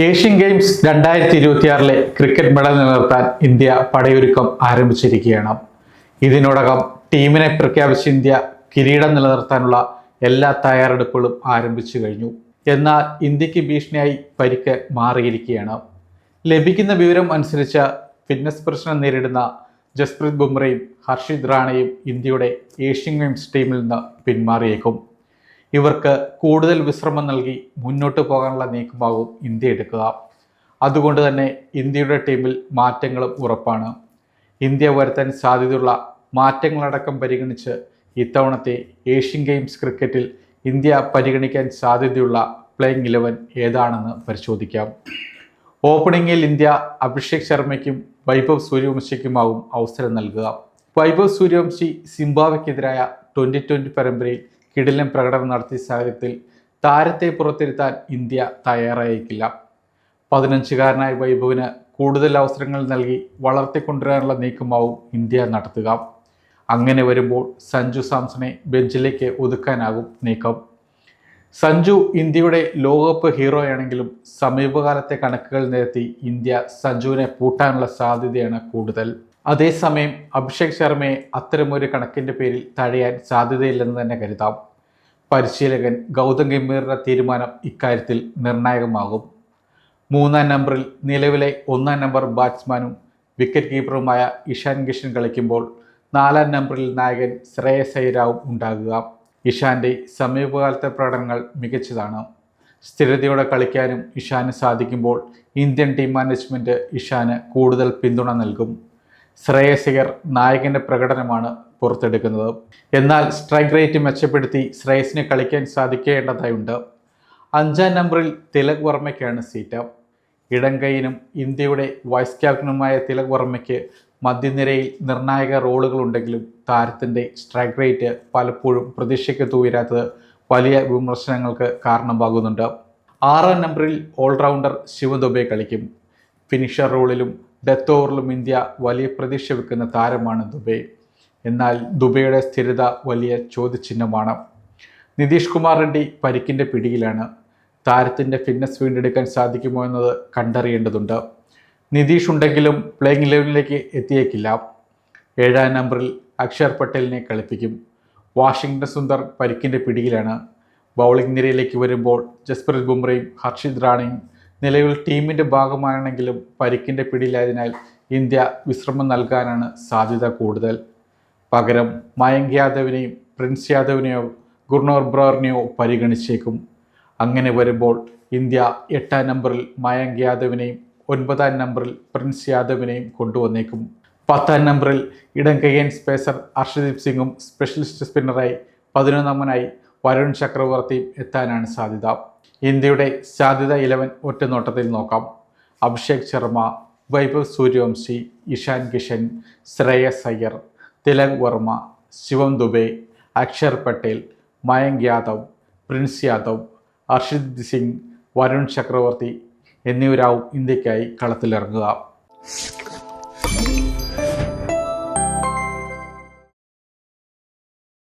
Asian games 2026 cricket medal നിലനിർത്താൻ India പടയൊരുക്കം ആരംഭിച്ചിരിക്കുകയാണ്. ഇതിനോടകം ടീമിനെ പ്രഖ്യാപിച്ച ഇന്ത്യ കിരീടം നിലനിർത്താനുള്ള എല്ലാ തയ്യാറെടുപ്പുകളും ആരംഭിച്ചു കഴിഞ്ഞു. എന്നാൽ ഇന്ത്യക്ക് ഭീഷണിയായി പരിക്ക് മാറിയിരിക്കുകയാണ്. ലഭിക്കുന്ന വിവരം അനുസരിച്ച് ഫിറ്റ്നസ് പ്രശ്നം നേരിടുന്ന ജസ്പ്രീത് ബുംറയും ഹർഷിത് റാണയും ഇന്ത്യയുടെ ഏഷ്യൻ ഗെയിംസ് ടീമിൽ നിന്ന് പിന്മാറിയേക്കും. ഇവർക്ക് കൂടുതൽ വിശ്രമം നൽകി മുന്നോട്ട് പോകാനുള്ള നീക്കമാകും ഇന്ത്യ എടുക്കുക. അതുകൊണ്ട് തന്നെ ഇന്ത്യയുടെ ടീമിൽ മാറ്റങ്ങളും ഉറപ്പാണ്. ഇന്ത്യ വരുത്താൻ സാധ്യതയുള്ള മാറ്റങ്ങളടക്കം പരിഗണിച്ച് ഇത്തവണത്തെ ഏഷ്യൻ ഗെയിംസ് ക്രിക്കറ്റിൽ ഇന്ത്യ പരിഗണിക്കാൻ സാധ്യതയുള്ള പ്ലേയിങ് 11 ഏതാണെന്ന് പരിശോധിക്കാം. ഓപ്പണിങ്ങിൽ ഇന്ത്യ അഭിഷേക് ശർമ്മയ്ക്കും വൈഭവ് സൂര്യവംശിക്കുമാകും അവസരം നൽകുക. വൈഭവ് സൂര്യവംശി സിംബാബ്വെക്കെതിരായ 2020 പരമ്പരയിൽ കിടിലൻ പ്രകടനം നടത്തിയ സാഹചര്യത്തിൽ താരത്തെ പുറത്തിരുത്താൻ ഇന്ത്യ തയ്യാറായേക്കില്ല. 15-കാരനായ വൈഭവിന് കൂടുതൽ അവസരങ്ങൾ നൽകി വളർത്തിക്കൊണ്ടുവരാനുള്ള നീക്കമാവും ഇന്ത്യ നടത്തുക. അങ്ങനെ വരുമ്പോൾ സഞ്ജു സാംസണെ ബെഞ്ചിലേക്ക് ഒതുക്കാനാകും നീക്കം. സഞ്ജു ഇന്ത്യയുടെ ലോകകപ്പ് ഹീറോയാണെങ്കിലും സമീപകാലത്തെ കണക്കുകൾ നിരത്തി ഇന്ത്യ സഞ്ജുവിനെ പൂട്ടാനുള്ള സാധ്യതയാണ് കൂടുതൽ. അതേസമയം അഭിഷേക് ശർമ്മയെ അത്തരമൊരു കണക്കിൻ്റെ പേരിൽ തഴയാൻ സാധ്യതയില്ലെന്ന് തന്നെ കരുതാം. പരിശീലകൻ ഗൗതം ഗംഭീറിന്റെ തീരുമാനം ഇക്കാര്യത്തിൽ നിർണായകമാകും. 3-ാം നമ്പറിൽ നിലവിലെ 1-ാം നമ്പർ ബാറ്റ്സ്മാനും വിക്കറ്റ് കീപ്പറുമായ ഇഷാൻ കിഷൻ കളിക്കുമ്പോൾ 4-ാം നമ്പറിൽ നായകൻ ശ്രേയസ് അയ്യരാവും ഉണ്ടാകുക. ഇഷാന്റെ സമീപകാലത്തെ പ്രകടനങ്ങൾ മികച്ചതാണ്. സ്ഥിരതയോടെ കളിക്കാനും ഇഷാന് സാധിക്കുമ്പോൾ ഇന്ത്യൻ ടീം മാനേജ്മെൻറ്റ് ഇഷാന് കൂടുതൽ പിന്തുണ നൽകും. ശ്രേയസ് അയ്യർ നായകൻ്റെ പ്രകടനമാണ് പുറത്തെടുക്കുന്നത്. എന്നാൽ സ്ട്രൈക്ക് റേറ്റ് മെച്ചപ്പെടുത്തി ശ്രേയസിന് കളിക്കാൻ സാധിക്കേണ്ടതായുണ്ട്. 5-ാം നമ്പറിൽ തിലക് വർമ്മയ്ക്കാണ് സീറ്റ്. ഇടംകൈയിനും ഇന്ത്യയുടെ വൈസ് ക്യാപ്റ്റനുമായ തിലക് വർമ്മയ്ക്ക് മധ്യനിരയിൽ നിർണായക റോളുകളുണ്ടെങ്കിലും താരത്തിൻ്റെ സ്ട്രൈക്ക് റേറ്റ് പലപ്പോഴും പ്രതീക്ഷയ്ക്ക് ഉയരാത്തത് വലിയ വിമർശനങ്ങൾക്ക് കാരണമാകുന്നുണ്ട്. 6-ാം നമ്പറിൽ ഓൾറൗണ്ടർ ശിവം ദുബെ കളിക്കും. ഫിനിഷർ റോളിലും ഡെത്ത് ഓവറിലും ഇന്ത്യ വലിയ പ്രതീക്ഷ വെക്കുന്ന താരമാണ് ദുബെ. എന്നാൽ ദുബെയുടെ സ്ഥിരത വലിയ ചോദ്യചിഹ്നമാണ്. നിതീഷ് കുമാർ റെഡ്ഡി പരിക്കിൻ്റെ പിടിയിലാണ്. താരത്തിൻ്റെ ഫിറ്റ്നസ് വീണ്ടെടുക്കാൻ സാധിക്കുമോ എന്നത് കണ്ടറിയേണ്ടതുണ്ട്. നിതീഷ് ഉണ്ടെങ്കിലും പ്ലേയിങ് 11 എത്തിയേക്കില്ല. 7-ാം നമ്പറിൽ അക്ഷർ പട്ടേലിനെ കളിപ്പിക്കും. വാഷിംഗ്ടൺ സുന്ദർ പരിക്കിൻ്റെ പിടിയിലാണ്. ബൗളിംഗ് നിരയിലേക്ക് വരുമ്പോൾ ജസ്പ്രീത് ബുംറയും ഹർഷിത് റാണയും നിലവിൽ ടീമിൻ്റെ ഭാഗമാണെങ്കിലും പരിക്കിൻ്റെ പിടിയിലായതിനാൽ ഇന്ത്യ വിശ്രമം നൽകാനാണ് സാധ്യത കൂടുതൽ. പകരം മയങ്ക് യാദവിനെയും പ്രിൻസ് യാദവിനെയോ ഗുർനോർ ബ്രാറിനെയോ പരിഗണിച്ചേക്കും. അങ്ങനെ വരുമ്പോൾ ഇന്ത്യ 8-ാം നമ്പറിൽ മയങ്ക് യാദവിനെയും 9-ാം നമ്പറിൽ പ്രിൻസ് യാദവിനെയും കൊണ്ടുവന്നേക്കും. 10-ാം നമ്പറിൽ ഇടംകൈയൻ സ്പേസർ അർഷദീപ് സിംഗും സ്പെഷ്യലിസ്റ്റ് സ്പിന്നറായി 11-ാമനായി വരുൺ ചക്രവർത്തിയും എത്താനാണ് സാധ്യത. ഇന്ത്യയുടെ സാധ്യത 11 ഒറ്റനോട്ടത്തിൽ നോക്കാം. അഭിഷേക് ശർമ്മ, വൈഭവ് സൂര്യവംശി, ഇഷാൻ കിഷൻ, ശ്രേയസ് അയ്യർ, തിലക് വർമ്മ, ശിവം ദുബെ, അക്ഷർ പട്ടേൽ, മയങ്ക് യാദവ്, പ്രിൻസ് യാദവ്, അർഷദീപ് സിംഗ്, വരുൺ ചക്രവർത്തി എന്നിവരാവും ഇന്ത്യക്കായി കളത്തിലിറങ്ങുക.